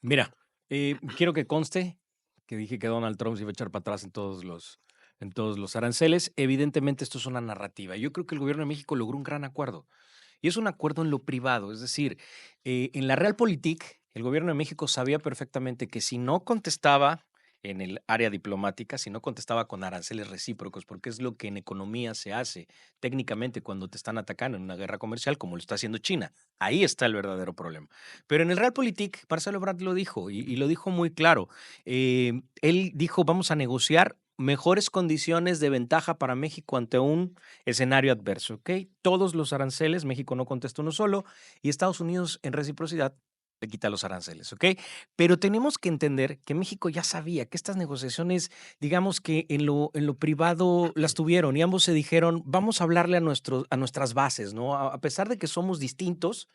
Mira, quiero que conste que dije que Donald Trump se iba a echar para atrás en todos los aranceles. Evidentemente, esto es una narrativa. Yo creo que el gobierno de México logró un gran acuerdo. Y es un acuerdo en lo privado, es decir, en la Realpolitik, el gobierno de México sabía perfectamente que si no contestaba en el área diplomática, si no contestaba con aranceles recíprocos, porque es lo que en economía se hace técnicamente cuando te están atacando en una guerra comercial, como lo está haciendo China. Ahí está el verdadero problema. Pero en el Realpolitik, Marcelo Ebrard lo dijo y lo dijo muy claro. Él dijo, vamos a negociar mejores condiciones de ventaja para México ante un escenario adverso, ¿ok? Todos los aranceles, México no contesta uno solo, y Estados Unidos en reciprocidad le quita los aranceles, ¿ok? Pero tenemos que entender que México ya sabía que estas negociaciones, digamos que en lo privado las tuvieron y ambos se dijeron, vamos a hablarle a nuestras bases, ¿no? A pesar de que somos distintos,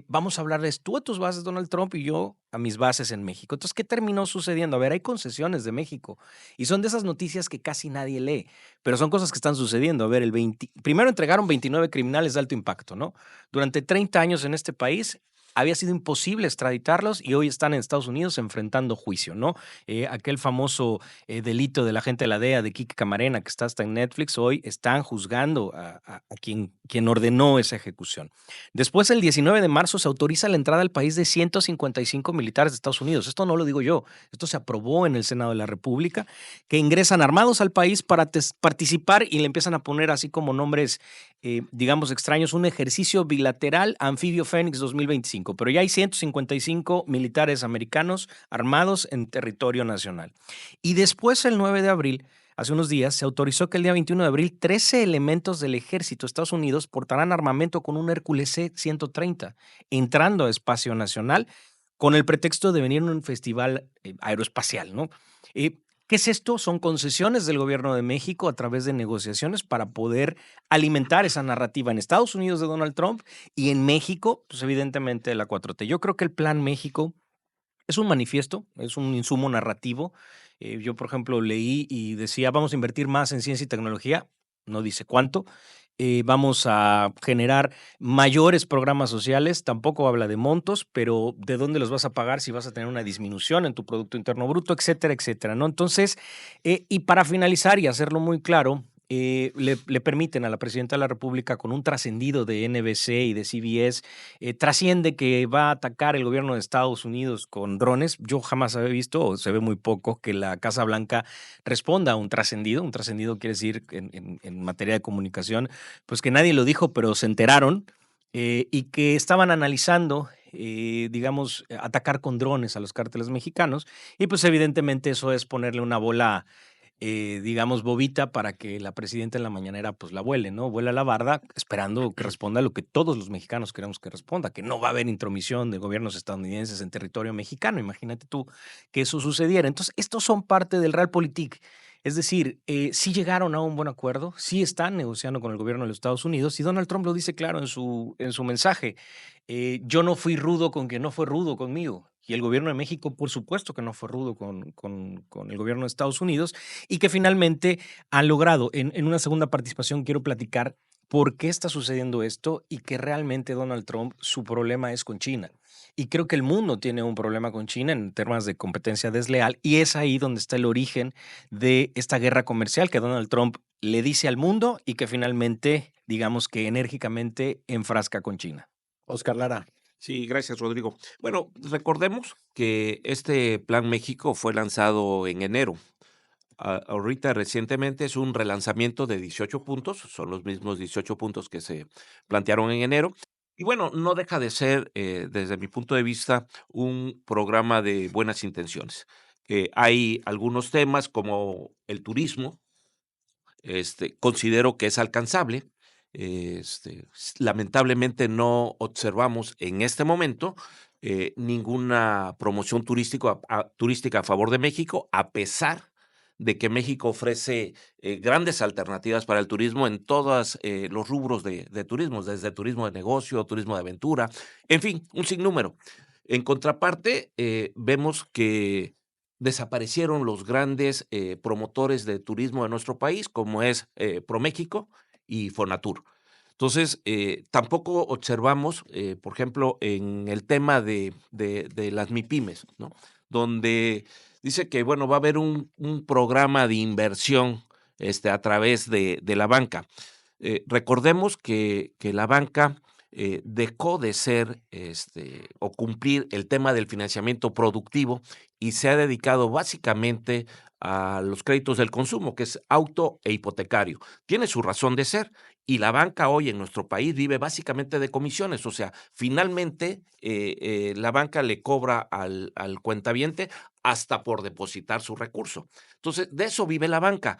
vamos a hablarles tú a tus bases, Donald Trump, y yo a mis bases en México. Entonces, ¿qué terminó sucediendo? A ver, hay concesiones de México y son de esas noticias que casi nadie lee, pero son cosas que están sucediendo. A ver, primero entregaron 29 criminales de alto impacto, ¿no? Durante 30 años en este país había sido imposible extraditarlos y hoy están en Estados Unidos enfrentando juicio, ¿no? Aquel famoso delito de la gente de la DEA de Kike Camarena, que está hasta en Netflix, hoy están juzgando a quien ordenó esa ejecución. Después, el 19 de marzo, se autoriza la entrada al país de 155 militares de Estados Unidos. Esto no lo digo yo, esto se aprobó en el Senado de la República, que ingresan armados al país para participar y le empiezan a poner así como nombres, digamos, extraños, un ejercicio bilateral anfibio Fénix 2025, pero ya hay 155 militares americanos armados en territorio nacional. Y después, el 9 de abril, hace unos días, se autorizó que el día 21 de abril 13 elementos del ejército de Estados Unidos portarán armamento con un Hércules C-130, entrando a espacio nacional con el pretexto de venir a un festival aeroespacial, ¿no? Eh, ¿Qué es esto? Son concesiones del gobierno de México a través de negociaciones para poder alimentar esa narrativa en Estados Unidos de Donald Trump y en México, pues evidentemente la 4T. Yo creo que el Plan México es un manifiesto, es un insumo narrativo. Yo, por ejemplo, leí y decía, vamos a invertir más en ciencia y tecnología, no dice cuánto. Vamos a generar mayores programas sociales, tampoco habla de montos, pero de dónde los vas a pagar si vas a tener una disminución en tu Producto Interno Bruto, etcétera, etcétera, ¿no? Entonces, y para finalizar y hacerlo muy claro, le permiten a la presidenta de la República con un trascendido de NBC y de CBS, trasciende que va a atacar el gobierno de Estados Unidos con drones. Yo jamás había visto, o se ve muy poco, que la Casa Blanca responda a un trascendido. Un trascendido quiere decir en materia de comunicación, pues que nadie lo dijo, pero se enteraron y que estaban analizando, digamos, atacar con drones a los cárteles mexicanos. Y pues evidentemente eso es ponerle una bola, digamos, bobita para que la presidenta en la mañanera pues la vuele, ¿no? Vuela la barda esperando que responda lo que todos los mexicanos queremos que responda, que no va a haber intromisión de gobiernos estadounidenses en territorio mexicano. Imagínate tú que eso sucediera. Entonces, estos son parte del Realpolitik. Es decir, sí llegaron a un buen acuerdo, sí están negociando con el gobierno de los Estados Unidos y Donald Trump lo dice claro en su mensaje. Yo no fui rudo con quien no fue rudo conmigo. Y el gobierno de México, por supuesto que no fue rudo con el gobierno de Estados Unidos y que finalmente han logrado. En una segunda participación quiero platicar por qué está sucediendo esto y que realmente Donald Trump, su problema es con China. Y creo que el mundo tiene un problema con China en temas de competencia desleal y es ahí donde está el origen de esta guerra comercial que Donald Trump le dice al mundo y que finalmente, digamos que enérgicamente enfrasca con China. Oscar Lara. Sí, gracias, Rodrigo. Bueno, recordemos que este Plan México fue lanzado en enero. Ahorita recientemente es un relanzamiento de 18 puntos, son los mismos 18 puntos que se plantearon en enero. Y bueno, no deja de ser, desde mi punto de vista, un programa de buenas intenciones. Hay algunos temas como el turismo, considero que es alcanzable. Lamentablemente no observamos en este momento ninguna promoción turística a favor de México, a pesar de que México ofrece grandes alternativas para el turismo en todos los rubros de turismo, desde turismo de negocio, turismo de aventura, en fin, un sinnúmero. En contraparte, vemos que desaparecieron los grandes promotores de turismo de nuestro país, como es ProMéxico y Fonatur. Entonces, tampoco observamos, por ejemplo, en el tema de las MIPYMES, ¿no? Donde dice que, bueno, va a haber un programa de inversión, a través de la banca. Recordemos que la banca, dejó de ser, o cumplir el tema del financiamiento productivo y se ha dedicado básicamente a los créditos del consumo, que es auto e hipotecario. Tiene su razón de ser y la banca hoy en nuestro país vive básicamente de comisiones, o sea, finalmente, la banca le cobra al cuentaviente hasta por depositar su recurso. Entonces, de eso vive la banca,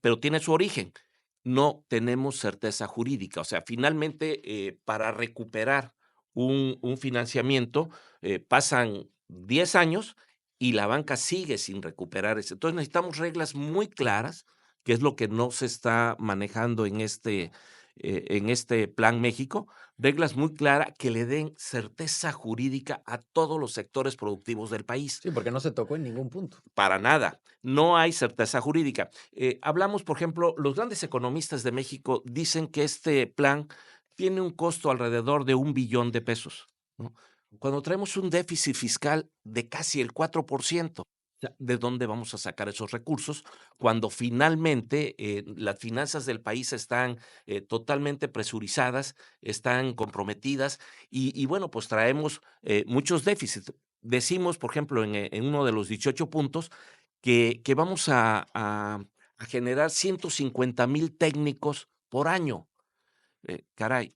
pero tiene su origen. No tenemos certeza jurídica, o sea, finalmente, para recuperar un financiamiento, pasan 10 años y la banca sigue sin recuperar ese. Entonces, necesitamos reglas muy claras, que es lo que no se está manejando en este Plan México, reglas muy claras que le den certeza jurídica a todos los sectores productivos del país. Sí, porque no se tocó en ningún punto. Para nada, no hay certeza jurídica. Hablamos, por ejemplo, los grandes economistas de México dicen que este plan tiene un costo alrededor de 1 billón de pesos, ¿no? Cuando traemos un déficit fiscal de casi el 4%, sea, ¿de dónde vamos a sacar esos recursos cuando finalmente, las finanzas del país están, totalmente presurizadas, están comprometidas y bueno, pues traemos, muchos déficits? Decimos, por ejemplo, en uno de los 18 puntos que vamos a generar 150,000 técnicos por año. Caray,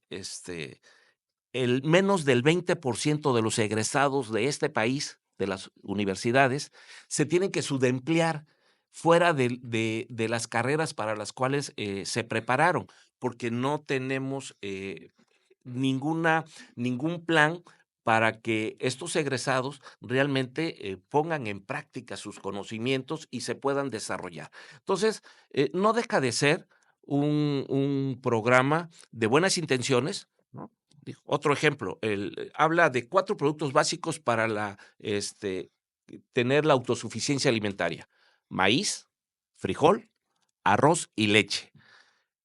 el menos del 20% de los egresados de este país, de las universidades, se tienen que subemplear fuera de las carreras para las cuales, se prepararon, porque no tenemos, ninguna ningún plan para que estos egresados realmente, pongan en práctica sus conocimientos y se puedan desarrollar. Entonces, no deja de ser un programa de buenas intenciones, ¿no? Otro ejemplo, habla de 4 productos básicos para tener la autosuficiencia alimentaria: maíz, frijol, arroz y leche.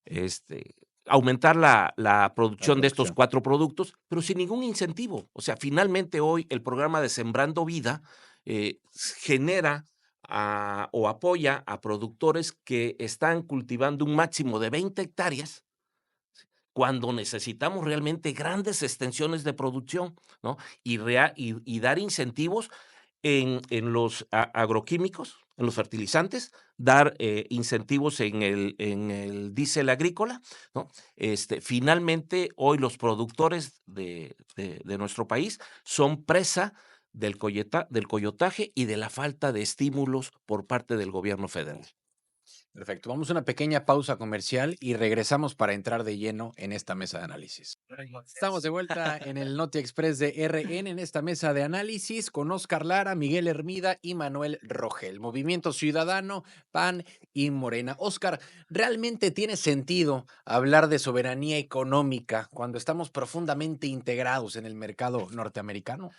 Este, aumentar la La producción de estos producción. 4 productos, pero sin ningún incentivo. O sea, finalmente hoy el programa de Sembrando Vida, genera o apoya a productores que están cultivando un máximo de 20 hectáreas cuando necesitamos realmente grandes extensiones de producción, ¿no? Y dar incentivos en los agroquímicos, en los fertilizantes, dar, incentivos en el diésel agrícola, ¿no? Finalmente, hoy los productores de nuestro país son presa del coyotaje y de la falta de estímulos por parte del gobierno federal. Perfecto. Vamos a una pequeña pausa comercial y regresamos para entrar de lleno en esta mesa de análisis. Estamos de vuelta en el Noti Express de RN en esta mesa de análisis con Óscar Lara, Miguel Hermida y Manuel Rogel. Movimiento Ciudadano, PAN y Morena. Óscar, ¿realmente tiene sentido hablar de soberanía económica cuando estamos profundamente integrados en el mercado norteamericano?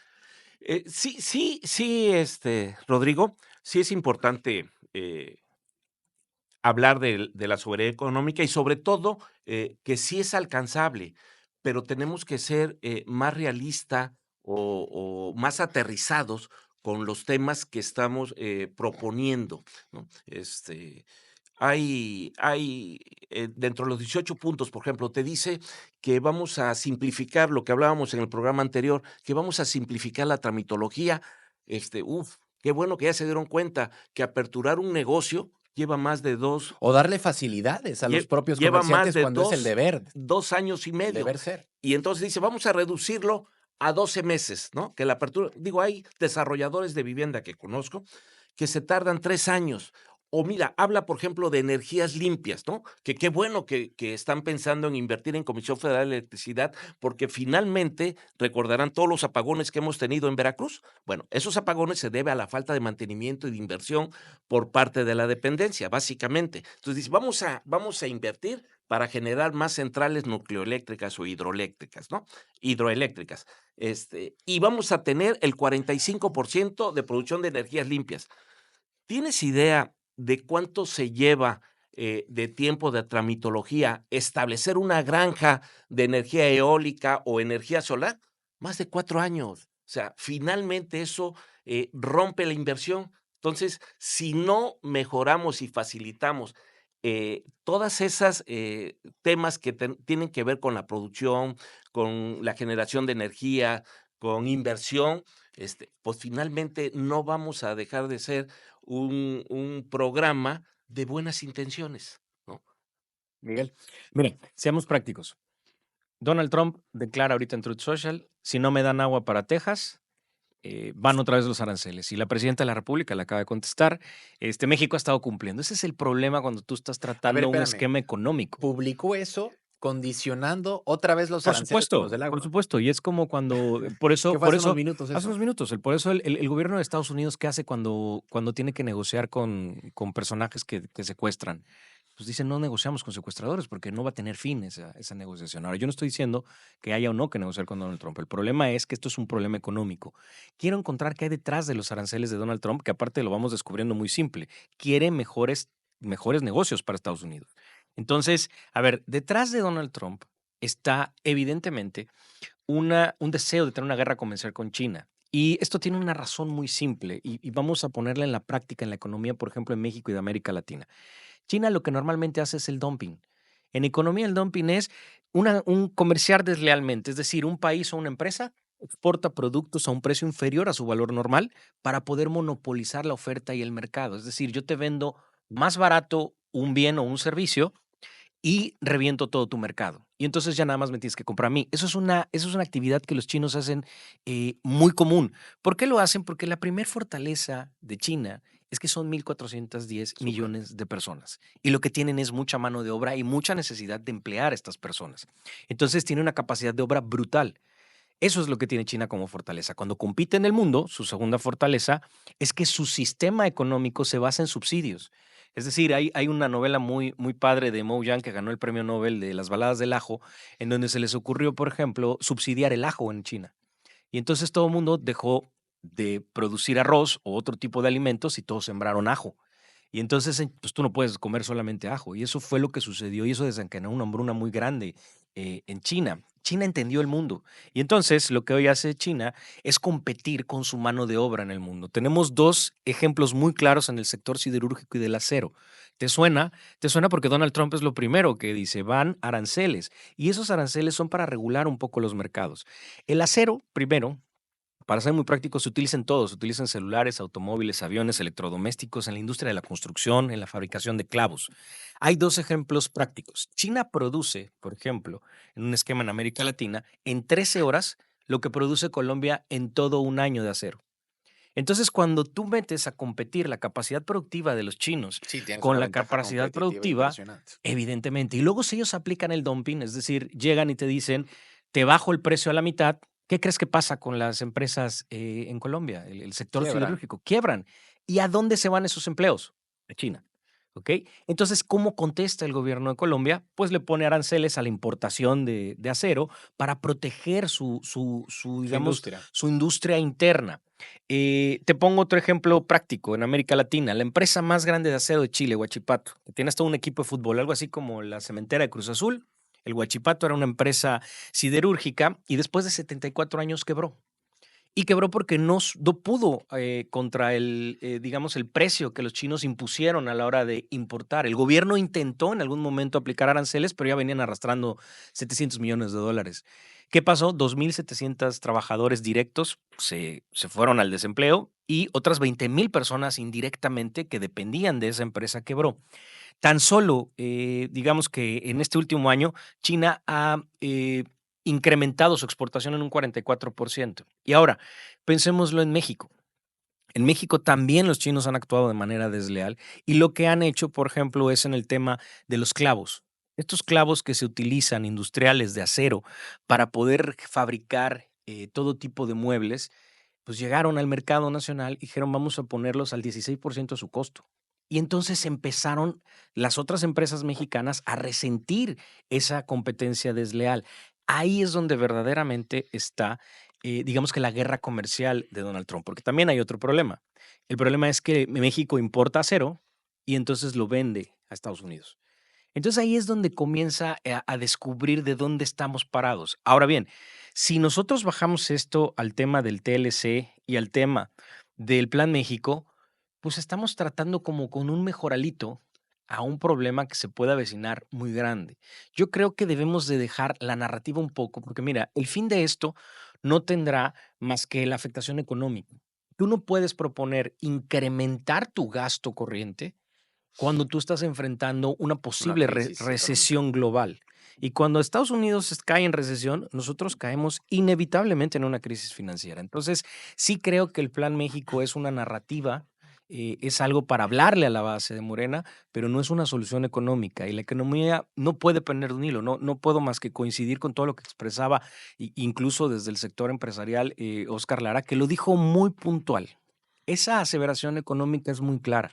Sí, sí, sí, Rodrigo, sí es importante, hablar de la soberanía económica y sobre todo, que sí es alcanzable, pero tenemos que ser, más realista o más aterrizados con los temas que estamos, proponiendo, ¿no? Dentro de los 18 puntos, por ejemplo, te dice que vamos a simplificar lo que hablábamos en el programa anterior, que vamos a simplificar la tramitología. Qué bueno que ya se dieron cuenta que aperturar un negocio lleva más de O darle facilidades a los propios lleva más comerciantes de cuando es 2 años y el medio. deber ser. Y entonces dice, vamos a reducirlo a 12 meses, ¿no? Que la apertura, digo, hay desarrolladores de vivienda que conozco que se tardan 3 años. O mira, habla, por ejemplo, de energías limpias, ¿no? Que qué bueno que están pensando en invertir en Comisión Federal de Electricidad, porque finalmente recordarán todos los apagones que hemos tenido en Veracruz. Bueno, esos apagones se debe a la falta de mantenimiento y de inversión por parte de la dependencia, básicamente. Entonces dice, vamos a invertir para generar más centrales nucleoeléctricas o hidroeléctricas, ¿no? Hidroeléctricas. Y vamos a tener el 45% de producción de energías limpias. ¿Tienes idea de cuánto se lleva de tiempo de tramitología establecer una granja de energía eólica o energía solar, más de 4 años. O sea, finalmente eso rompe la inversión. Entonces, si no mejoramos y facilitamos todas esas temas que tienen que ver con la producción, con la generación de energía, con inversión, pues finalmente no vamos a dejar de ser un programa de buenas intenciones, ¿no? Miguel, mire, seamos prácticos. Donald Trump declara ahorita en Truth Social, si no me dan agua para Texas, van otra vez los aranceles. Y la presidenta de la República le acaba de contestar, México ha estado cumpliendo. Ese es el problema cuando tú estás A ver, tratando un espérame. esquema económico. Publicó eso condicionando otra vez los aranceles con los del Por agua. supuesto. Y es como cuando, por Que eso, fue hace unos minutos hace eso. unos minutos, por eso el gobierno de Estados Unidos, ¿qué hace cuando tiene que negociar con personajes que secuestran? Pues dicen, no negociamos con secuestradores porque no va a tener fin esa negociación. Ahora, yo no estoy diciendo que haya o no que negociar con Donald Trump. El problema es que esto es un problema económico. Quiero encontrar qué hay detrás de los aranceles de Donald Trump, que aparte lo vamos descubriendo muy simple. Quiere mejores negocios para Estados Unidos. Entonces, a ver, detrás de Donald Trump está evidentemente un deseo de tener una guerra comercial con China. Y esto tiene una razón muy simple y vamos a ponerla en la práctica en la economía, por ejemplo, en México y de América Latina. China lo que normalmente hace es el dumping. En economía el dumping es un comerciar deslealmente, es decir, un país o una empresa exporta productos a un precio inferior a su valor normal para poder monopolizar la oferta y el mercado. Es decir, yo te vendo más barato un bien o un servicio y reviento todo tu mercado. Y entonces ya nada más me tienes que comprar a mí. Eso es una actividad que los chinos hacen muy común. ¿Por qué lo hacen? Porque la primer fortaleza de China es que son 1.410 Súper. millones de personas. Y lo que tienen es mucha mano de obra y mucha necesidad de emplear a estas personas. Entonces tiene una capacidad de obra brutal. Eso es lo que tiene China como fortaleza. Cuando compite en el mundo, su segunda fortaleza es que su sistema económico se basa en subsidios. Es decir, hay una novela muy, muy padre de Mo Yan que ganó el premio Nobel de las baladas del ajo, en donde se les ocurrió, por ejemplo, subsidiar el ajo en China. Y entonces todo el mundo dejó de producir arroz o otro tipo de alimentos y todos sembraron ajo. Y entonces, pues tú no puedes comer solamente ajo. Y eso fue lo que sucedió y eso desencadenó una hambruna muy grande en China. China entendió el mundo. Y entonces lo que hoy hace China es competir con su mano de obra en el mundo. Tenemos dos ejemplos muy claros en el sector siderúrgico y del acero. ¿Te suena? Te suena porque Donald Trump es lo primero que dice, van aranceles. Y esos aranceles son para regular un poco los mercados. El acero, primero, para ser muy práctico, se utiliza en todo, se utiliza en celulares, automóviles, aviones, electrodomésticos, en la industria de la construcción, en la fabricación de clavos. Hay dos ejemplos prácticos. China produce, por ejemplo, en un esquema en América Latina, en 13 horas lo que produce Colombia en todo un año de acero. Entonces, cuando tú metes a competir la capacidad productiva de los chinos Sí, tienes con una la ventaja capacidad competitiva productiva, impresionante. evidentemente, y luego si ellos aplican el dumping, es decir, llegan y te dicen, te bajo el precio a la mitad, ¿qué crees que pasa con las empresas en Colombia? El sector Quiebran. siderúrgico, quiebran. ¿Y a dónde se van esos empleos? A China. ¿Ok? Entonces, ¿cómo contesta el gobierno de Colombia? Pues le pone aranceles a la importación de acero para proteger Su digamos, industria. su industria interna. Te pongo otro ejemplo práctico en América Latina. La empresa más grande de acero de Chile, Huachipato, que tiene hasta un equipo de fútbol, algo así como la cementera de Cruz Azul. El Huachipato era una empresa siderúrgica y después de 74 años quebró. Y quebró porque no pudo contra digamos, el precio que los chinos impusieron a la hora de importar. El gobierno intentó en algún momento aplicar aranceles, pero ya venían arrastrando 700 millones de dólares. ¿Qué pasó? 2.700 trabajadores directos se fueron al desempleo y otras 20,000 personas indirectamente que dependían de esa empresa quebró. Tan solo, digamos que en este último año, China ha incrementado su exportación en un 44%. Y ahora, pensémoslo en México. En México también los chinos han actuado de manera desleal y lo que han hecho, por ejemplo, es en el tema de los clavos. Estos clavos que se utilizan industriales de acero para poder fabricar todo tipo de muebles, pues llegaron al mercado nacional y dijeron vamos a ponerlos al 16% de su costo. Y entonces empezaron las otras empresas mexicanas a resentir esa competencia desleal. Ahí es donde verdaderamente está, digamos que la guerra comercial de Donald Trump, porque también hay otro problema. El problema es que México importa acero y entonces lo vende a Estados Unidos. Entonces ahí es donde comienza a descubrir de dónde estamos parados. Ahora bien, si nosotros bajamos esto al tema del TLC y al tema del Plan México, pues estamos tratando como con un mejoralito a un problema que se puede avecinar muy grande. Yo creo que debemos de dejar la narrativa un poco, porque mira, el fin de esto no tendrá más que la afectación económica. Tú no puedes proponer incrementar tu gasto corriente cuando tú estás enfrentando una Una posible crisis económica. recesión global. Y cuando Estados Unidos cae en recesión, nosotros caemos inevitablemente en una crisis financiera. Entonces, sí creo que el Plan México es una narrativa, es algo para hablarle a la base de Morena, pero no es una solución económica. Y la economía no puede pender de un hilo. No puedo más que coincidir con todo lo que expresaba, incluso desde el sector empresarial, Oscar Lara, que lo dijo muy puntual. Esa aseveración económica es muy clara.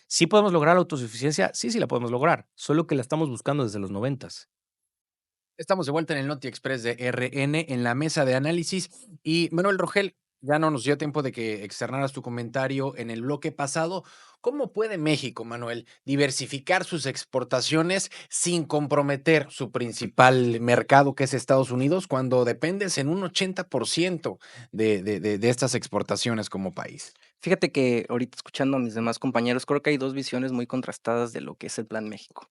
¿Sí podemos lograr la autosuficiencia? Sí, sí la podemos lograr, solo que la estamos buscando desde los noventas. Estamos de vuelta en el Noti Express de RN en la mesa de análisis. Y Manuel Rogel, ya no nos dio tiempo de que externaras tu comentario en el bloque pasado. ¿Cómo puede México, Manuel, diversificar sus exportaciones sin comprometer su principal mercado, que es Estados Unidos, cuando dependes en un 80% de estas exportaciones como país? Fíjate que ahorita escuchando a mis demás compañeros, creo que hay dos visiones muy contrastadas de lo que es el Plan México.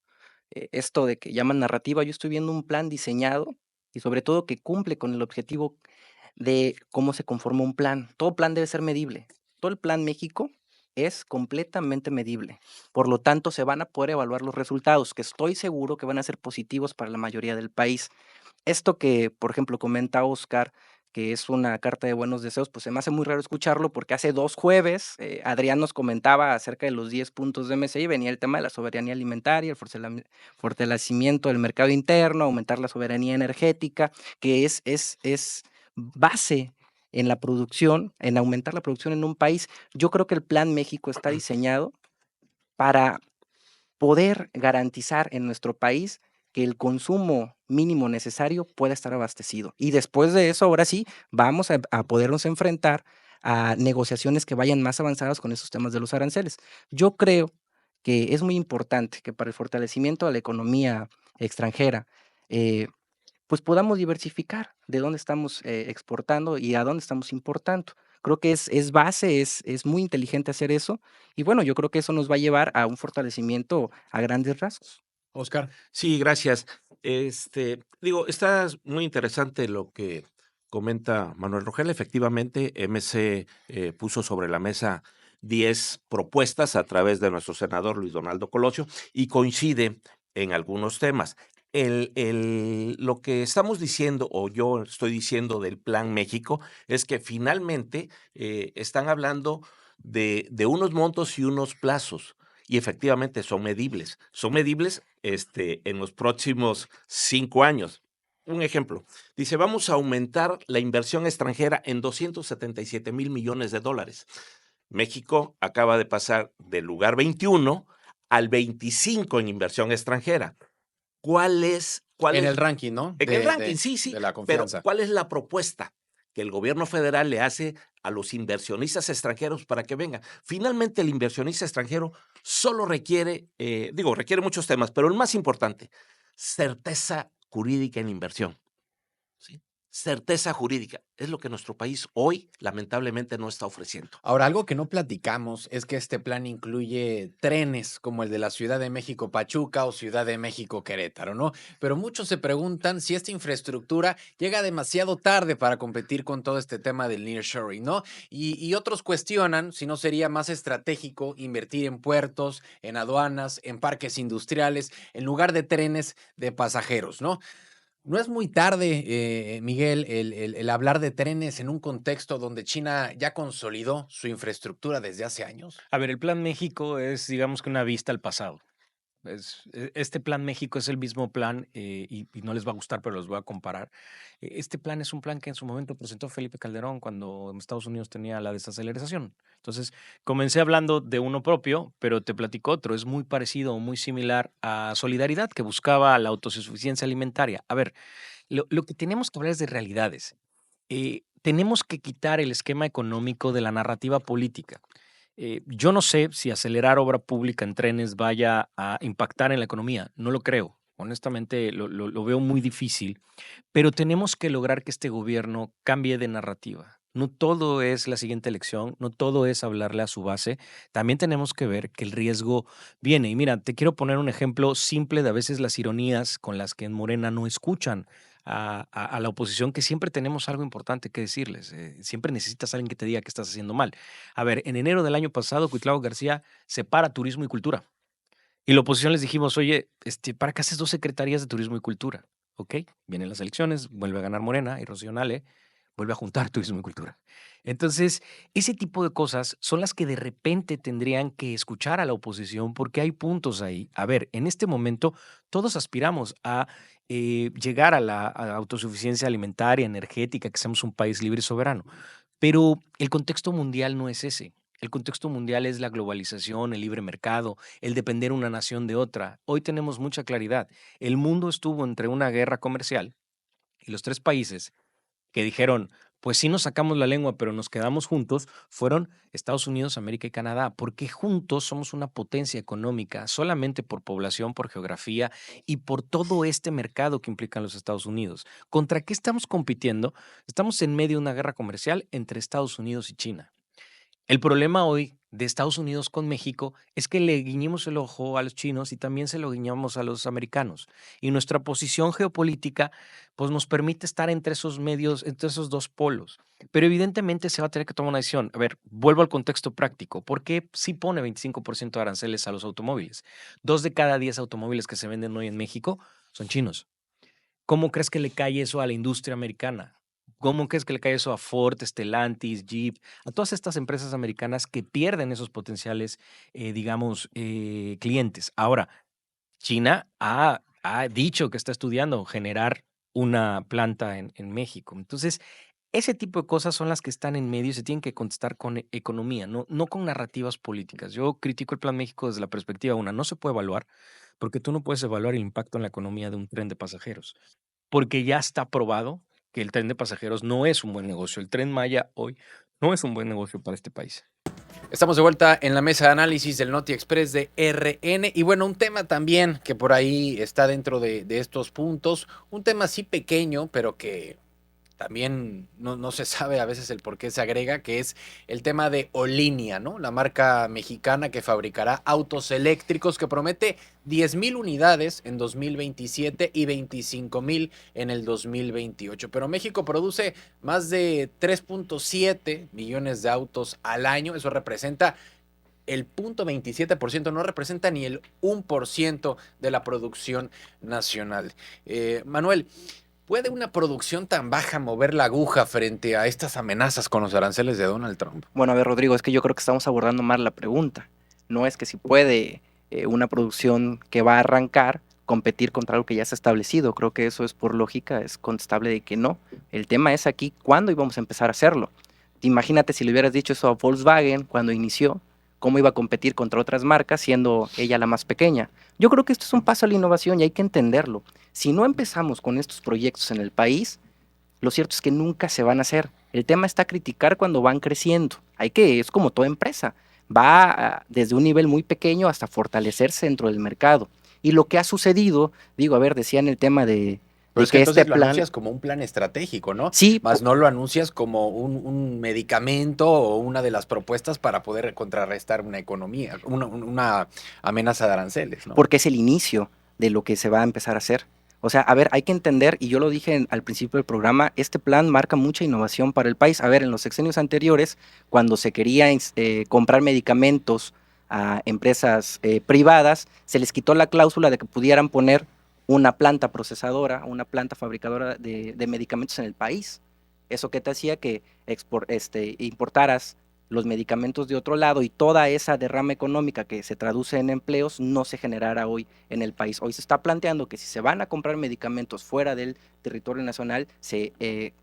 Esto de que llaman narrativa, yo estoy viendo un plan diseñado y sobre todo que cumple con el objetivo de cómo se conforma un plan. Todo plan debe ser medible. Todo el Plan México es completamente medible. Por lo tanto, se van a poder evaluar los resultados, que estoy seguro que van a ser positivos para la mayoría del país. Esto que, por ejemplo, comenta Oscar, que es una carta de buenos deseos, pues se me hace muy raro escucharlo porque hace 2 jueves, Adrián nos comentaba acerca de los 10 puntos de MSI, venía el tema de la soberanía alimentaria, el fortalecimiento del mercado interno, aumentar la soberanía energética, que es base en la producción, en aumentar la producción en un país. Yo creo que el Plan México está diseñado para poder garantizar en nuestro país que el consumo mínimo necesario pueda estar abastecido. Y después de eso, ahora sí, vamos a podernos enfrentar a negociaciones que vayan más avanzadas con esos temas de los aranceles. Yo creo que es muy importante que para el fortalecimiento de la economía extranjera, eh, pues podamos diversificar de dónde estamos exportando y a dónde estamos importando. Creo que es base, es muy inteligente hacer eso. Y bueno, yo creo que eso nos va a llevar a un fortalecimiento a grandes rasgos. Oscar. Sí, gracias. Digo, está muy interesante lo que comenta Manuel Rogel. Efectivamente, MC puso sobre la mesa 10 propuestas a través de nuestro senador Luis Donaldo Colosio y coincide en algunos temas. Lo que estamos diciendo, o yo estoy diciendo del Plan México, es que finalmente están hablando de unos montos y unos plazos. Y efectivamente son medibles. Son medibles en los próximos 5 años. Un ejemplo, dice, vamos a aumentar la inversión extranjera en 277,000 millones de dólares. México acaba de pasar del lugar 21 al 25 en inversión extranjera. ¿Cuál es En el ranking, ¿no? en el ranking? Sí, sí, De la pero confianza. ¿cuál es la propuesta que el gobierno federal le hace a los inversionistas extranjeros para que vengan? Finalmente, el inversionista extranjero solo requiere, requiere muchos temas, pero el más importante, certeza jurídica en inversión. ¿Sí? Certeza jurídica es lo que nuestro país hoy lamentablemente no está ofreciendo. Ahora, algo que no platicamos es que este plan incluye trenes como el de la Ciudad de México Pachuca o Ciudad de México Querétaro, ¿no? Pero muchos se preguntan si esta infraestructura llega demasiado tarde para competir con todo este tema del nearshoring, ¿no? Y otros cuestionan si no sería más estratégico invertir en puertos, en aduanas, en parques industriales, en lugar de trenes de pasajeros, ¿no? No es muy tarde, Miguel, el hablar de trenes en un contexto donde China ya consolidó su infraestructura desde hace años. A ver, el Plan México es, digamos que una vista al pasado. Este Plan México es el mismo plan, y no les va a gustar, pero los voy a comparar. Este plan es un plan que en su momento presentó Felipe Calderón cuando en Estados Unidos tenía la desaceleración. Entonces, comencé hablando de uno propio, pero te platico otro. Es muy parecido o muy similar a Solidaridad, que buscaba la autosuficiencia alimentaria. A ver, lo que tenemos que hablar es de realidades. Tenemos que quitar el esquema económico de la narrativa política. Yo no sé si acelerar obra pública en trenes vaya a impactar en la economía, no lo creo. Honestamente, lo veo muy difícil, pero tenemos que lograr que este gobierno cambie de narrativa. No todo es la siguiente elección, no todo es hablarle a su base. También tenemos que ver que el riesgo viene. Y mira, te quiero poner un ejemplo simple de a veces las ironías con las que en Morena no escuchan a la oposición, que siempre tenemos algo importante que decirles. Siempre necesitas a alguien que te diga que estás haciendo mal. A ver, en enero del año pasado, Cuitlavo García separa turismo y cultura. Y la oposición les dijimos, oye, ¿para qué haces dos secretarías de turismo y cultura? Ok, vienen las elecciones, vuelve a ganar Morena y Rocío Nale vuelve a juntar turismo y cultura. Entonces, ese tipo de cosas son las que de repente tendrían que escuchar a la oposición porque hay puntos ahí. A ver, en este momento todos aspiramos a llegar a la autosuficiencia alimentaria, energética, que seamos un país libre y soberano. Pero el contexto mundial no es ese. El contexto mundial es la globalización, el libre mercado, el depender una nación de otra. Hoy tenemos mucha claridad. El mundo estuvo entre una guerra comercial y los tres países que dijeron, pues sí nos sacamos la lengua, pero nos quedamos juntos, fueron Estados Unidos, América y Canadá, porque juntos somos una potencia económica, solamente por población, por geografía y por todo este mercado que implican los Estados Unidos. ¿Contra qué estamos compitiendo? Estamos en medio de una guerra comercial entre Estados Unidos y China. El problema hoy de Estados Unidos con México es que le guiñemos el ojo a los chinos y también se lo guiñamos a los americanos. Y nuestra posición geopolítica pues nos permite estar entre esos medios, entre esos dos polos. Pero evidentemente se va a tener que tomar una decisión. A ver, vuelvo al contexto práctico. ¿Por qué sí pone 25% de aranceles a los automóviles? 2 de cada 10 automóviles que se venden hoy en México son chinos. ¿Cómo crees que le cae eso a la industria americana? ¿Cómo crees que le cae eso a Ford, Stellantis, Jeep, a todas estas empresas americanas que pierden esos potenciales, digamos, clientes? Ahora, China ha dicho que está estudiando generar una planta en México. Entonces, ese tipo de cosas son las que están en medio y se tienen que contestar con economía, no con narrativas políticas. Yo critico el Plan México desde la perspectiva, una, no se puede evaluar, porque tú no puedes evaluar el impacto en la economía de un tren de pasajeros, porque ya está probado que el tren de pasajeros no es un buen negocio. El Tren Maya hoy no es un buen negocio para este país. Estamos de vuelta en la mesa de análisis del Noti Express de RN. Y bueno, un tema también que por ahí está dentro de estos puntos, un tema así pequeño, pero que también no se sabe a veces el por qué se agrega, que es el tema de Olinia, ¿no? La marca mexicana que fabricará autos eléctricos, que promete 10,000 unidades en 2027 y 25,000 en el 2028. Pero México produce más de 3,7 millones de autos al año. Eso representa el 0,27%, no representa ni el 1% de la producción nacional. Manuel, ¿puede una producción tan baja mover la aguja frente a estas amenazas con los aranceles de Donald Trump? Bueno, a ver, Rodrigo, es que yo creo que estamos abordando mal la pregunta. No es que si puede una producción que va a arrancar competir contra algo que ya está establecido. Creo que eso es por lógica, es contestable de que no. El tema es aquí cuándo íbamos a empezar a hacerlo. Imagínate si le hubieras dicho eso a Volkswagen cuando inició, cómo iba a competir contra otras marcas siendo ella la más pequeña. Yo creo que esto es un paso a la innovación y hay que entenderlo. Si no empezamos con estos proyectos en el país, lo cierto es que nunca se van a hacer. El tema está criticar cuando van creciendo. Es como toda empresa, desde un nivel muy pequeño hasta fortalecerse dentro del mercado. Y lo que ha sucedido, digo, a ver, decían el tema Pero de es que que entonces este lo plan, anuncias como un plan estratégico, ¿no? sí, Más no lo anuncias como un medicamento o una de las propuestas para poder contrarrestar una economía, una amenaza de aranceles, ¿no? porque es el inicio de lo que se va a empezar a hacer. O sea, a ver, hay que entender, y yo lo dije al principio del programa, este plan marca mucha innovación para el país. A ver, en los sexenios anteriores, cuando se quería comprar medicamentos a empresas privadas, se les quitó la cláusula de que pudieran poner una planta procesadora, una planta fabricadora de medicamentos en el país. Eso que te hacía que importaras los medicamentos de otro lado y toda esa derrama económica que se traduce en empleos no se generara hoy en el país. Hoy se está planteando que si se van a comprar medicamentos fuera del territorio nacional,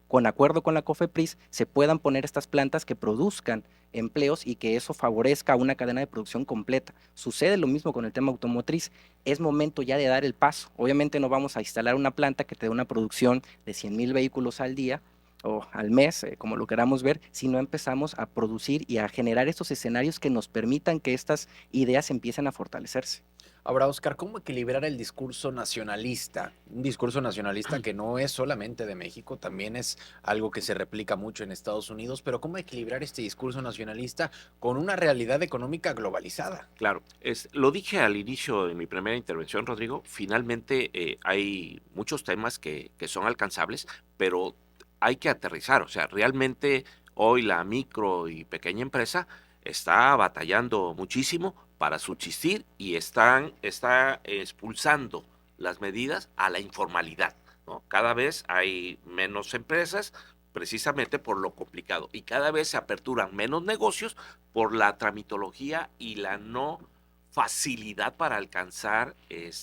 con acuerdo con la COFEPRIS, se puedan poner estas plantas que produzcan empleos y que eso favorezca una cadena de producción completa. Sucede lo mismo con el tema automotriz. Es momento ya de dar el paso. Obviamente no vamos a instalar una planta que te dé una producción de 100,000 vehículos al día, o al mes, como lo queramos ver, si no empezamos a producir y a generar estos escenarios que nos permitan que estas ideas empiecen a fortalecerse. Ahora, Oscar, ¿cómo equilibrar el discurso nacionalista? Un discurso nacionalista que no es solamente de México, también es algo que se replica mucho en Estados Unidos, pero ¿cómo equilibrar este discurso nacionalista con una realidad económica globalizada? Claro, lo dije al inicio de mi primera intervención, Rodrigo, finalmente hay muchos temas que son alcanzables, pero hay que aterrizar, o sea, realmente hoy la micro y pequeña empresa está batallando muchísimo para subsistir y está expulsando las medidas a la informalidad, ¿no? Cada vez hay menos empresas precisamente por lo complicado y cada vez se aperturan menos negocios por la tramitología y la no facilidad para alcanzar el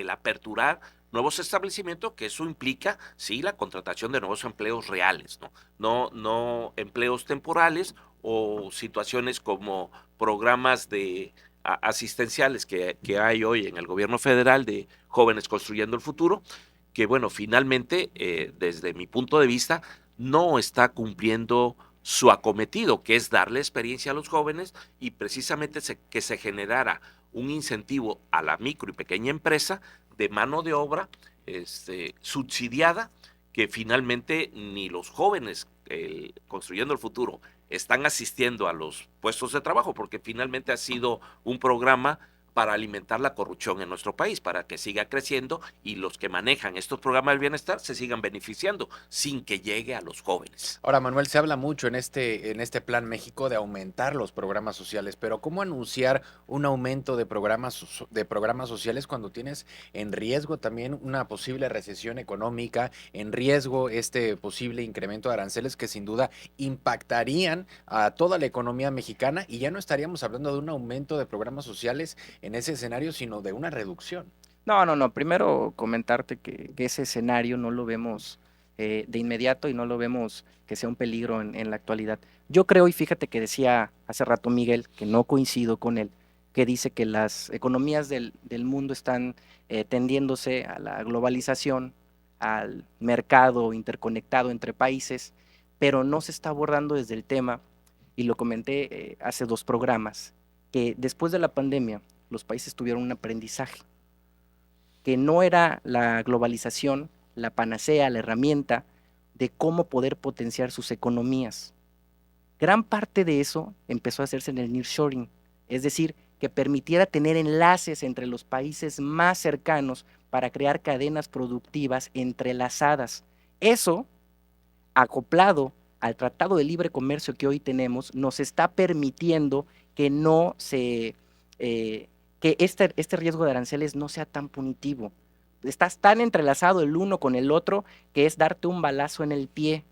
aperturar nuevos establecimientos, que eso implica, sí, la contratación de nuevos empleos reales, ¿no? No empleos temporales o situaciones como programas de asistenciales que hay hoy en el gobierno federal de Jóvenes Construyendo el Futuro, que bueno, finalmente, desde mi punto de vista, no está cumpliendo su acometido, que es darle experiencia a los jóvenes y precisamente que se generara un incentivo a la micro y pequeña empresa de mano de obra subsidiada, que finalmente ni los jóvenes construyendo el futuro están asistiendo a los puestos de trabajo, porque finalmente ha sido un programa para alimentar la corrupción en nuestro país, para que siga creciendo y los que manejan estos programas del bienestar se sigan beneficiando sin que llegue a los jóvenes. Ahora, Manuel, se habla mucho en este Plan México de aumentar los programas sociales, pero ¿cómo anunciar un aumento de programas sociales cuando tienes en riesgo también una posible recesión económica, en riesgo este posible incremento de aranceles que sin duda impactarían a toda la economía mexicana y ya no estaríamos hablando de un aumento de programas sociales en ese escenario, sino de una reducción? No. Primero comentarte que ese escenario no lo vemos de inmediato y no lo vemos que sea un peligro en la actualidad. Yo creo, y fíjate que decía hace rato Miguel, que no coincido con él, que dice que las economías del mundo están tendiéndose a la globalización, al mercado interconectado entre países, pero no se está abordando desde el tema, y lo comenté hace 2 programas, que después de la pandemia los países tuvieron un aprendizaje que no era la globalización la panacea, la herramienta de cómo poder potenciar sus economías. Gran parte de eso empezó a hacerse en el nearshoring, es decir, que permitiera tener enlaces entre los países más cercanos para crear cadenas productivas entrelazadas. Eso, acoplado al Tratado de Libre Comercio que hoy tenemos, nos está permitiendo que no se que este riesgo de aranceles no sea tan punitivo. Estás tan entrelazado el uno con el otro que es darte un balazo en el pie.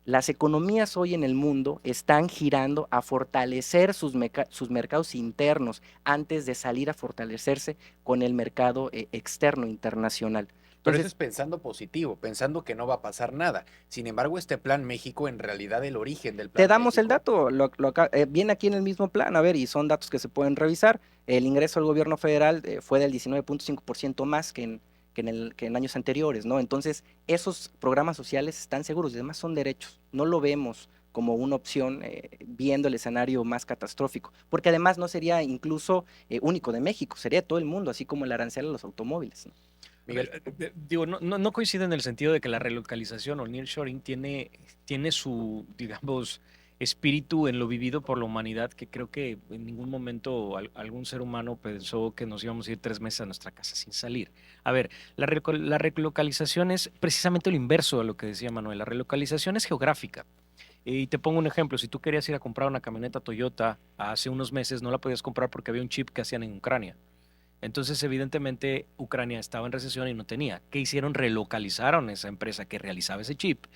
Las economías hoy en el mundo están girando a fortalecer sus mercados internos antes de salir a fortalecerse con el mercado externo internacional. Pero eso Entonces, es pensando positivo, pensando que no va a pasar nada. Sin embargo, este Plan México, en realidad el origen del te Plan damos el México, dato, viene aquí en el mismo plan, a ver, y son datos que se pueden revisar. El ingreso al gobierno federal fue del 19.5% más que en años anteriores, ¿no? Entonces, esos programas sociales están seguros y además son derechos. No lo vemos como una opción viendo el escenario más catastrófico, porque además no sería incluso único de México, sería de todo el mundo, así como el arancel a los automóviles, ¿no? Miguel. Digo, no coincide en el sentido de que la relocalización o nearshoring tiene su, digamos, espíritu en lo vivido por la humanidad, que creo que en ningún momento algún ser humano pensó que nos íbamos a ir 3 meses a nuestra casa sin salir. A ver, la relocalización es precisamente lo inverso de lo que decía Manuel. La relocalización es geográfica. Y te pongo un ejemplo, si tú querías ir a comprar una camioneta Toyota hace unos meses, no la podías comprar porque había un chip que hacían en Ucrania. Entonces, evidentemente, Ucrania estaba en recesión y no tenía. ¿Qué hicieron? Relocalizaron esa empresa que realizaba ese chip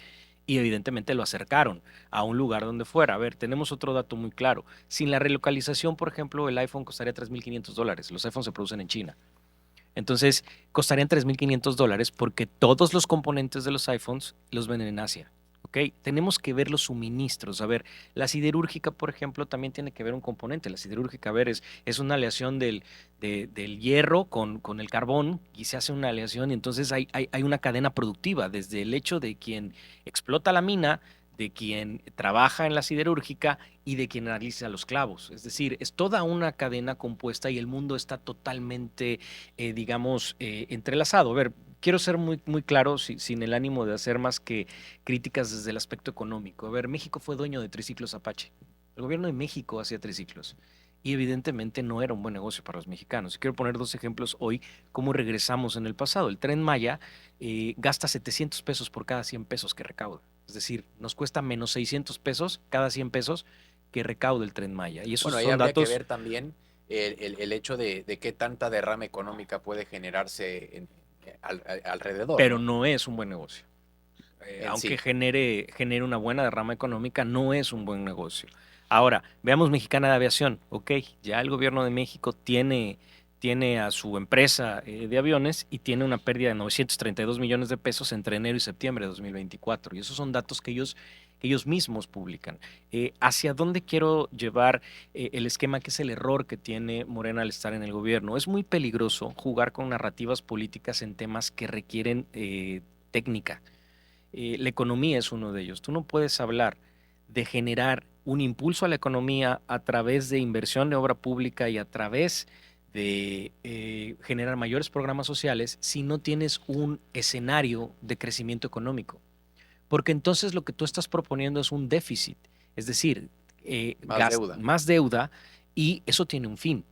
y evidentemente lo acercaron a un lugar donde fuera. A ver, tenemos otro dato muy claro. Sin la relocalización, por ejemplo, el iPhone costaría $3,500. Los iPhones se producen en China. Entonces, costarían $3,500 porque todos los componentes de los iPhones los venden en Asia. ¿Ok? ¿ok? Tenemos que ver los suministros. A ver, la siderúrgica, por ejemplo, también tiene que ver un componente. La siderúrgica, a ver, es una aleación del hierro con el carbón y se hace una aleación y entonces hay una cadena productiva desde el hecho de quien explota la mina, de quien trabaja en la siderúrgica y de quien analiza los clavos. Es decir, es toda una cadena compuesta y el mundo está totalmente, digamos, entrelazado. A ver, quiero ser muy, muy claro, sin el ánimo de hacer más que críticas desde el aspecto económico. A ver, México fue dueño de triciclos Apache. El gobierno de México hacía triciclos. Y evidentemente no era un buen negocio para los mexicanos. Y quiero poner dos ejemplos hoy, cómo regresamos en el pasado. El Tren Maya gasta 700 pesos por cada 100 pesos que recauda. Es decir, nos cuesta menos 600 pesos cada 100 pesos que recauda el Tren Maya. Y esos Bueno, ahí son habría que datos, ver también el hecho de qué tanta derrama económica puede generarse alrededor, pero ¿no? no es un buen negocio. En Aunque sí. genere una buena derrama económica, no es un buen negocio. Ahora, veamos Mexicana de Aviación. Ok, ya el gobierno de México tiene a su empresa de aviones y tiene una pérdida de 932 millones de pesos entre enero y septiembre de 2024. Y esos son datos que ellos mismos publican. ¿Hacia dónde quiero llevar el esquema que es el error que tiene Morena al estar en el gobierno? Es muy peligroso jugar con narrativas políticas en temas que requieren técnica. La economía es uno de ellos. Tú no puedes hablar de generar un impulso a la economía a través de inversión de obra pública y a través de generar mayores programas sociales si no tienes un escenario de crecimiento económico. Porque entonces lo que tú estás proponiendo es un déficit, es decir, Más deuda. más deuda y eso tiene un fin.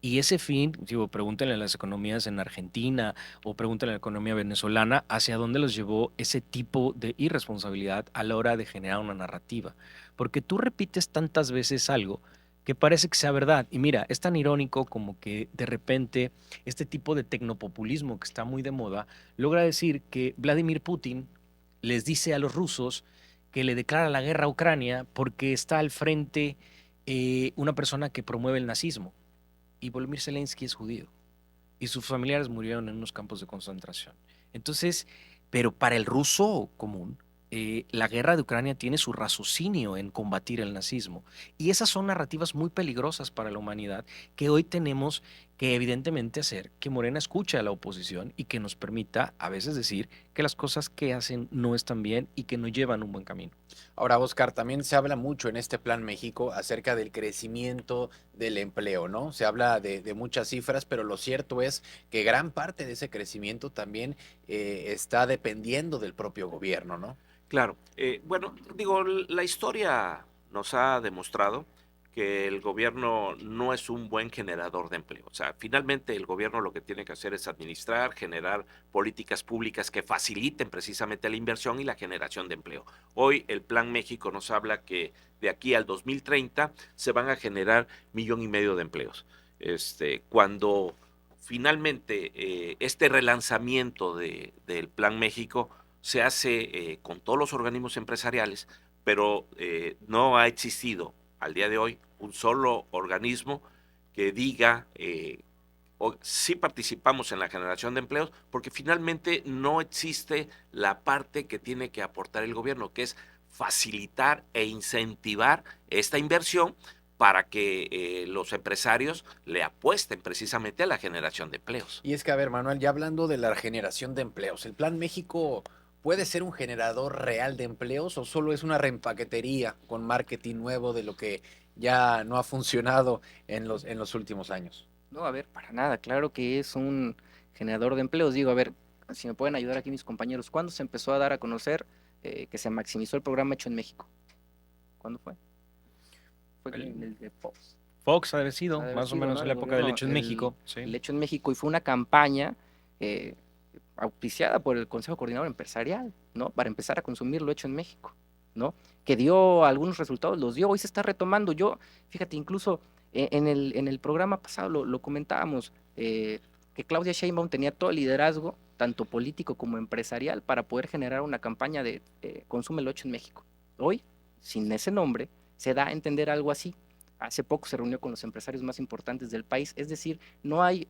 Y ese fin, digo, pregúntenle a las economías en Argentina o pregúntenle a la economía venezolana hacia dónde los llevó ese tipo de irresponsabilidad a la hora de generar una narrativa. Porque tú repites tantas veces algo que parece que sea verdad. Y mira, es tan irónico como que de repente este tipo de tecnopopulismo que está muy de moda logra decir que Vladimir Putin les dice a los rusos que le declara la guerra a Ucrania porque está al frente una persona que promueve el nazismo y Volodymyr Zelensky es judío y sus familiares murieron en unos campos de concentración. Entonces, pero para el ruso común, la guerra de Ucrania tiene su raciocinio en combatir el nazismo. Y esas son narrativas muy peligrosas para la humanidad que hoy tenemos que evidentemente hacer que Morena escuche a la oposición y que nos permita a veces decir que las cosas que hacen no están bien y que no llevan un buen camino. Ahora, Oscar, también se habla mucho en este Plan México acerca del crecimiento del empleo, ¿no? Se habla de muchas cifras, pero lo cierto es que gran parte de ese crecimiento también está dependiendo del propio gobierno, ¿no? Claro. Bueno, digo, la historia nos ha demostrado que el gobierno no es un buen generador de empleo. O sea, finalmente el gobierno lo que tiene que hacer es administrar, generar políticas públicas que faciliten precisamente la inversión y la generación de empleo. Hoy el Plan México nos habla que de aquí al 2030 se van a generar 1,5 millones de empleos. Cuando finalmente este relanzamiento del Plan México se hace con todos los organismos empresariales, pero no ha existido al día de hoy un solo organismo que diga sí participamos en la generación de empleos, porque finalmente no existe la parte que tiene que aportar el gobierno, que es facilitar e incentivar esta inversión para que los empresarios le apuesten precisamente a la generación de empleos. Y es que, a ver, Manuel, ya hablando de la generación de empleos, ¿el Plan México puede ser un generador real de empleos o solo es una reempaquetería con marketing nuevo de lo que ya no ha funcionado en los últimos años? No, a ver, para nada, claro que es un generador de empleos. Digo, a ver, si me pueden ayudar aquí mis compañeros, ¿cuándo se empezó a dar a conocer que se maximizó el programa Hecho en México? ¿Cuándo fue? Fue en el de Fox. Fox ha de haber sido, Ha de haber más o sido, menos ¿no? en El la época del gobierno, hecho en México. el Sí. Hecho en México, y fue una campaña auspiciada por el Consejo Coordinador Empresarial, ¿no? Para empezar a consumir lo hecho en México, ¿no? Que dio algunos resultados, los dio, hoy se está retomando. Yo, fíjate, incluso en el programa pasado lo comentábamos, que Claudia Sheinbaum tenía todo el liderazgo, tanto político como empresarial, para poder generar una campaña de consume lo hecho en México. Hoy, sin ese nombre, se da a entender algo así. Hace poco se reunió con los empresarios más importantes del país, es decir, no hay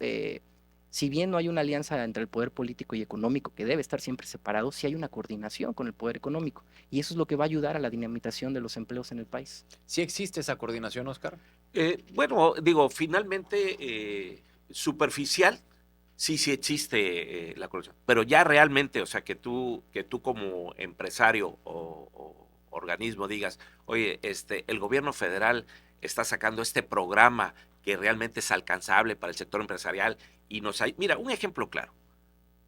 Si bien no hay una alianza entre el poder político y económico, que debe estar siempre separado, sí hay una coordinación con el poder económico. Y eso es lo que va a ayudar a la dinamización de los empleos en el país. ¿Sí existe esa coordinación, Oscar? Bueno, digo, finalmente superficial, sí existe la corrupción, pero ya realmente, o sea, que tú como empresario o organismo digas, oye, el gobierno federal está sacando este programa que realmente es alcanzable para el sector empresarial y nos hay, mira, un ejemplo claro.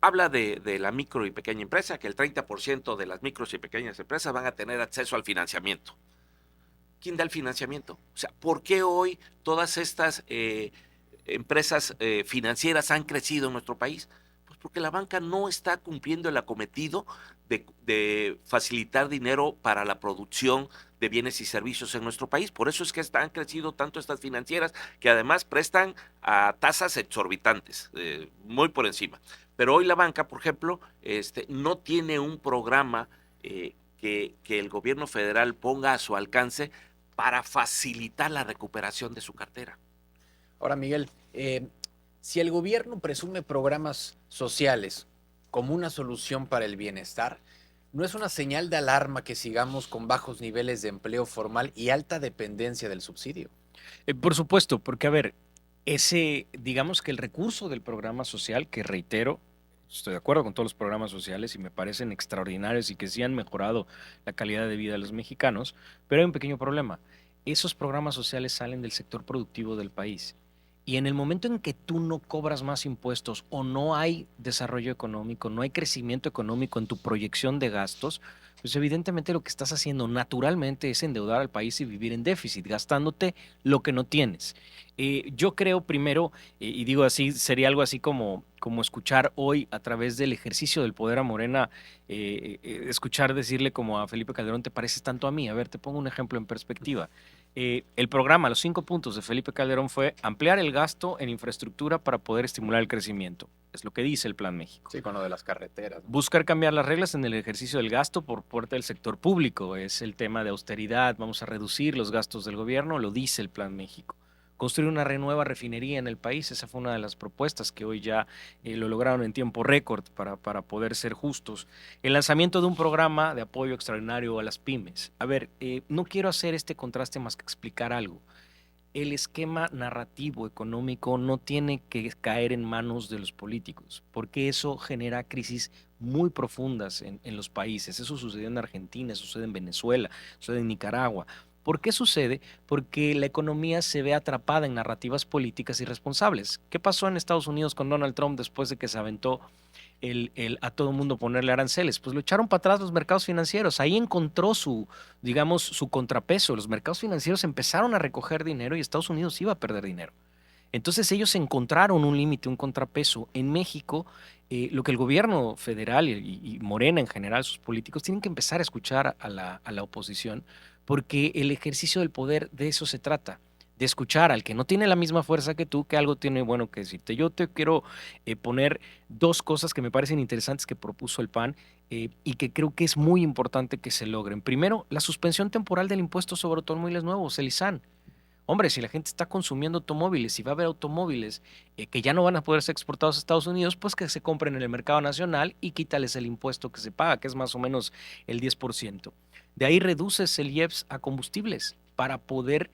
Habla de la micro y pequeña empresa, que el 30% de las micros y pequeñas empresas van a tener acceso al financiamiento. ¿Quién da el financiamiento? O sea, ¿por qué hoy todas estas empresas financieras han crecido en nuestro país? Pues porque la banca no está cumpliendo el acometido de facilitar dinero para la producción de bienes y servicios en nuestro país. Por eso es que han crecido tanto estas financieras que además prestan a tasas exorbitantes, muy por encima. Pero hoy la banca, por ejemplo, no tiene un programa que el gobierno federal ponga a su alcance para facilitar la recuperación de su cartera. Ahora, Miguel, si el gobierno presume programas sociales como una solución para el bienestar, ¿no es una señal de alarma que sigamos con bajos niveles de empleo formal y alta dependencia del subsidio? Por supuesto, porque a ver, digamos que el recurso del programa social, que reitero, estoy de acuerdo con todos los programas sociales y me parecen extraordinarios y que sí han mejorado la calidad de vida de los mexicanos, pero hay un pequeño problema. Esos programas sociales salen del sector productivo del país. Y en el momento en que tú no cobras más impuestos o no hay desarrollo económico, no hay crecimiento económico en tu proyección de gastos, pues evidentemente lo que estás haciendo naturalmente es endeudar al país y vivir en déficit, gastándote lo que no tienes. Yo creo primero, y digo así, sería algo así como escuchar hoy a través del ejercicio del poder a Morena, escuchar decirle como a Felipe Calderón, te pareces tanto a mí. A ver, te pongo un ejemplo en perspectiva. El programa, los 5 puntos de Felipe Calderón fue ampliar el gasto en infraestructura para poder estimular el crecimiento. Es lo que dice el Plan México. Sí, con lo de las carreteras, ¿no? Buscar cambiar las reglas en el ejercicio del gasto por parte del sector público. Es el tema de austeridad. Vamos a reducir los gastos del gobierno, lo dice el Plan México. Construir una nueva refinería en el país, esa fue una de las propuestas que hoy ya lo lograron en tiempo récord para poder ser justos. El lanzamiento de un programa de apoyo extraordinario a las pymes. A ver, no quiero hacer este contraste más que explicar algo. El esquema narrativo económico no tiene que caer en manos de los políticos, porque eso genera crisis muy profundas en los países. Eso sucedió en Argentina, sucede en Venezuela, sucede en Nicaragua. ¿Por qué sucede? Porque la economía se ve atrapada en narrativas políticas irresponsables. ¿Qué pasó en Estados Unidos con Donald Trump después de que se aventó a todo mundo ponerle aranceles? Pues lo echaron para atrás los mercados financieros. Ahí encontró digamos, su contrapeso. Los mercados financieros empezaron a recoger dinero y Estados Unidos iba a perder dinero. Entonces ellos encontraron un límite, un contrapeso. En México, lo que el gobierno federal y Morena en general, sus políticos, tienen que empezar a escuchar a la oposición, porque el ejercicio del poder de eso se trata, de escuchar al que no tiene la misma fuerza que tú, que algo tiene bueno que decirte. Yo te quiero poner 2 cosas que me parecen interesantes que propuso el PAN y que creo que es muy importante que se logren. Primero, la suspensión temporal del impuesto sobre automóviles nuevos, el ISAN. Hombre, si la gente está consumiendo automóviles y va a haber automóviles que ya no van a poder ser exportados a Estados Unidos, pues que se compren en el mercado nacional y quítales el impuesto que se paga, que es más o menos el 10%. De ahí reduces el IEPS a combustibles para poder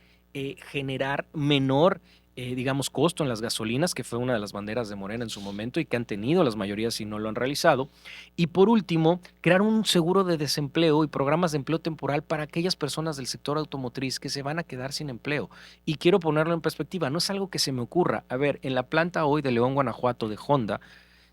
generar menor, digamos, costo en las gasolinas, que fue una de las banderas de Morena en su momento y que han tenido las mayorías si no lo han realizado. Y por último, crear un seguro de desempleo y programas de empleo temporal para aquellas personas del sector automotriz que se van a quedar sin empleo. Y quiero ponerlo en perspectiva, no es algo que se me ocurra. A ver, en la planta hoy de León, Guanajuato, de Honda,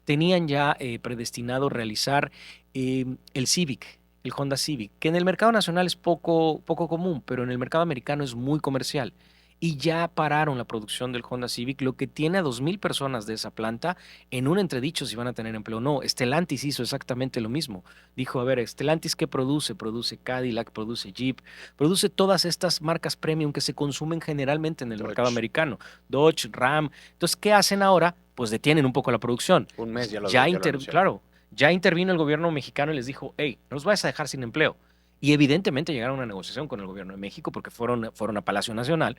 tenían ya predestinado realizar el Civic, el Honda Civic, que en el mercado nacional es poco común, pero en el mercado americano es muy comercial. Y ya pararon la producción del Honda Civic, lo que tiene a 2,000 personas de esa planta en un entredicho si van a tener empleo o no. Stellantis hizo exactamente lo mismo. Dijo, a ver, Stellantis, ¿qué produce? Produce Cadillac, produce Jeep, produce todas estas marcas premium que se consumen generalmente en el mercado americano. Dodge, Ram. Entonces, ¿qué hacen ahora? Pues detienen un poco la producción. Un mes ya lo Claro, ya intervino el gobierno mexicano y les dijo, hey, no nos vais a dejar sin empleo. Y evidentemente llegaron a una negociación con el gobierno de México porque fueron a Palacio Nacional,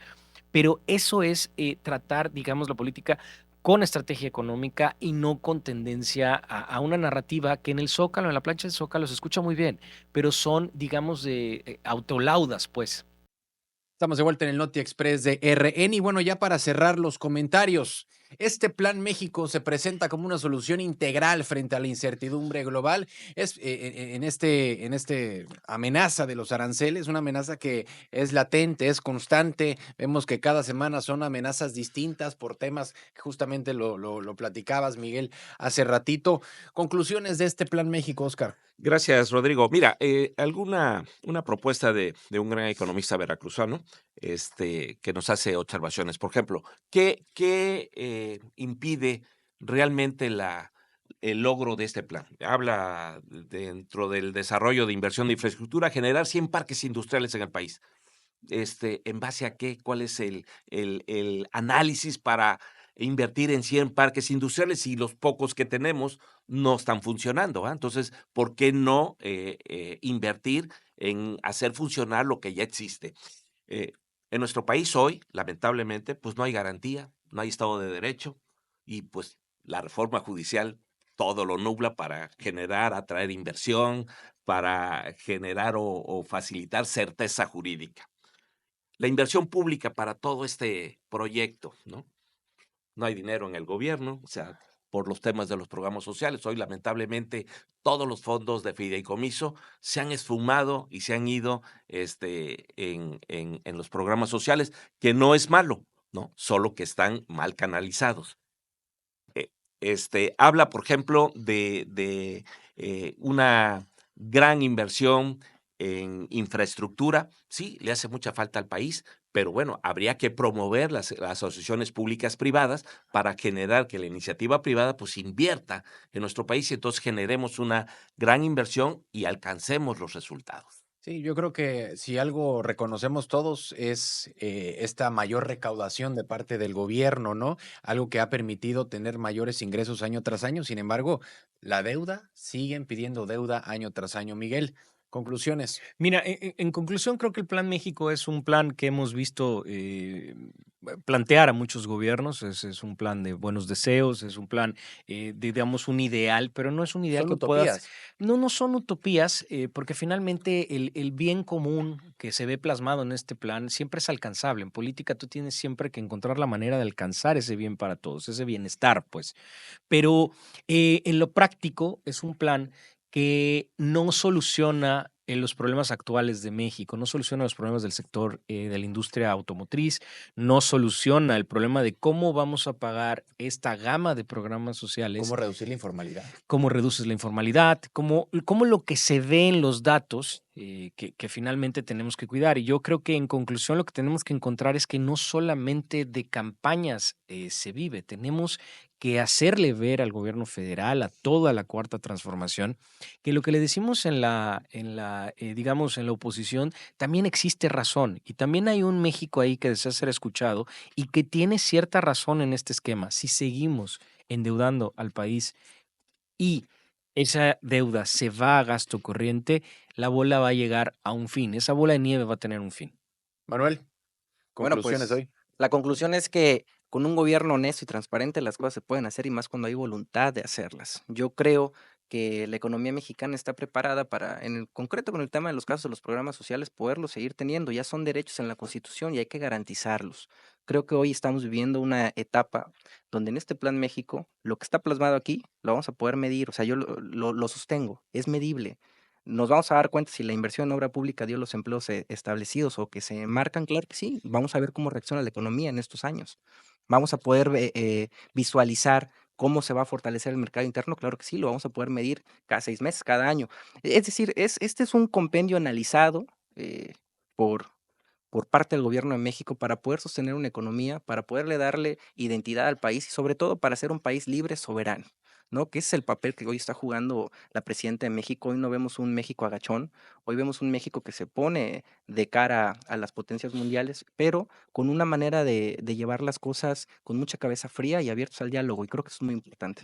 pero eso es tratar, digamos, la política con estrategia económica y no con tendencia a una narrativa que en el Zócalo, en la plancha del Zócalo, se escucha muy bien, pero son, digamos, de autolaudas, pues. Estamos de vuelta en el Noti Express de RN y bueno, ya para cerrar los comentarios, este Plan México se presenta como una solución integral frente a la incertidumbre global. Es en este amenaza de los aranceles, una amenaza que es latente, es constante. Vemos que cada semana son amenazas distintas por temas que justamente lo platicabas, Miguel, hace ratito. Conclusiones de este Plan México, Oscar. Gracias, Rodrigo. Mira, una propuesta de un gran economista veracruzano, que nos hace observaciones. Por ejemplo, ¿qué impide realmente el logro de este plan? Habla dentro del desarrollo de inversión de infraestructura, generar 100 parques industriales en el país. ¿En base a qué? ¿Cuál es el análisis para invertir en 100 parques industriales si los pocos que tenemos no están funcionando? Entonces, ¿por qué no invertir en hacer funcionar lo que ya existe? Eh, en nuestro país hoy, lamentablemente, pues no hay garantía, no hay Estado de Derecho y pues la reforma judicial todo lo nubla para generar, atraer inversión, para generar o facilitar certeza jurídica. La inversión pública para todo este proyecto, ¿no? No hay dinero en el gobierno, o sea, por los temas de los programas sociales. Hoy, lamentablemente, todos los fondos de fideicomiso se han esfumado y se han ido en los programas sociales, que no es malo, ¿no? Solo que están mal canalizados. Habla, por ejemplo, de una gran inversión en infraestructura. Sí, le hace mucha falta al país, pero bueno, habría que promover las asociaciones públicas privadas para generar que la iniciativa privada pues invierta en nuestro país y entonces generemos una gran inversión y alcancemos los resultados. Sí, yo creo que si algo reconocemos todos es esta mayor recaudación de parte del gobierno, ¿no? Algo que ha permitido tener mayores ingresos año tras año. Sin embargo, la deuda, siguen pidiendo deuda año tras año. Miguel, conclusiones. Mira, en conclusión, creo que el Plan México es un plan que hemos visto plantear a muchos gobiernos. Es un plan de buenos deseos, es un plan, digamos, un ideal, pero no es un ideal Son que puedas. utopías. No, no son utopías, porque finalmente el bien común que se ve plasmado en este plan siempre es alcanzable. En política tú tienes siempre que encontrar la manera de alcanzar ese bien para todos, ese bienestar, pues. Pero en lo práctico es un plan que no soluciona los problemas actuales de México, no soluciona los problemas del sector de la industria automotriz, no soluciona el problema de cómo vamos a pagar esta gama de programas sociales, ¿Cómo reducir la informalidad? cómo reduces la informalidad, cómo lo que se ve en los datos que finalmente tenemos que cuidar. Y yo creo que en conclusión lo que tenemos que encontrar es que no solamente de campañas se vive, tenemos que hacerle ver al gobierno federal, a toda la cuarta transformación, que lo que le decimos digamos, en la oposición, también existe razón y también hay un México ahí que desea ser escuchado y que tiene cierta razón en este esquema. Si seguimos endeudando al país y esa deuda se va a gasto corriente, la bola va a llegar a un fin. Esa bola de nieve va a tener un fin. Manuel, Bueno, conclusiones pues hoy. la conclusión es que con un gobierno honesto y transparente las cosas se pueden hacer y más cuando hay voluntad de hacerlas. Yo creo que la economía mexicana está preparada para, en el concreto con el tema de los casos de los programas sociales, poderlos seguir teniendo. Ya son derechos en la Constitución y hay que garantizarlos. Creo que hoy estamos viviendo una etapa donde en este Plan México, lo que está plasmado aquí, lo vamos a poder medir. O sea, yo lo sostengo, es medible. Nos vamos a dar cuenta si la inversión en obra pública dio los empleos establecidos o que se marcan, claro que sí. Vamos a ver cómo reacciona la economía en estos años. Vamos a poder visualizar cómo se va a fortalecer el mercado interno, claro que sí, lo vamos a poder medir cada 6 meses, cada año. Es decir, este es un compendio analizado por, por parte del gobierno de México para poder sostener una economía, para poderle darle identidad al país y sobre todo para ser un país libre, soberano, ¿no? Que ese es el papel que hoy está jugando la presidenta de México. Hoy no vemos un México agachón, hoy vemos un México que se pone de cara a las potencias mundiales, pero con una manera de llevar las cosas con mucha cabeza fría y abiertos al diálogo, y creo que eso es muy importante.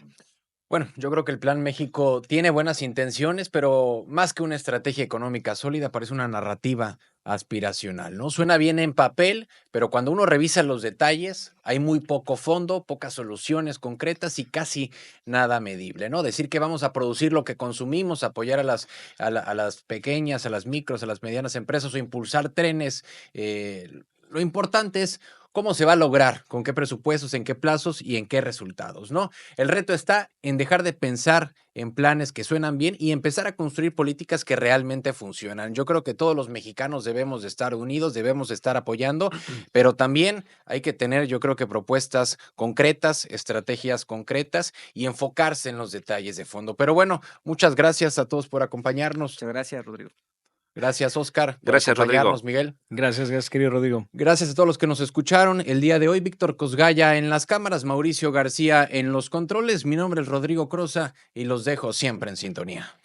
Bueno, yo creo que el Plan México tiene buenas intenciones, pero más que una estrategia económica sólida, parece una narrativa aspiracional, ¿no? Suena bien en papel, pero cuando uno revisa los detalles, hay muy poco fondo, pocas soluciones concretas y casi nada medible, ¿no? Decir que vamos a producir lo que consumimos, apoyar a las pequeñas, a las micros, a las medianas empresas o impulsar trenes, lo importante es cómo se va a lograr, con qué presupuestos, en qué plazos y en qué resultados, ¿no? El reto está en dejar de pensar en planes que suenan bien y empezar a construir políticas que realmente funcionan. Yo creo que todos los mexicanos debemos de estar unidos, debemos de estar apoyando, pero también hay que tener, yo creo que propuestas concretas, estrategias concretas y enfocarse en los detalles de fondo. Pero bueno, muchas gracias a todos por acompañarnos. Muchas gracias, Rodrigo. Gracias, Oscar, por Gracias, Rodrigo. acompañarnos, Miguel. Gracias, querido Rodrigo. Gracias a todos los que nos escucharon el día de hoy. Víctor Cosgaya en las cámaras, Mauricio García en los controles. Mi nombre es Rodrigo Crosa y los dejo siempre en sintonía.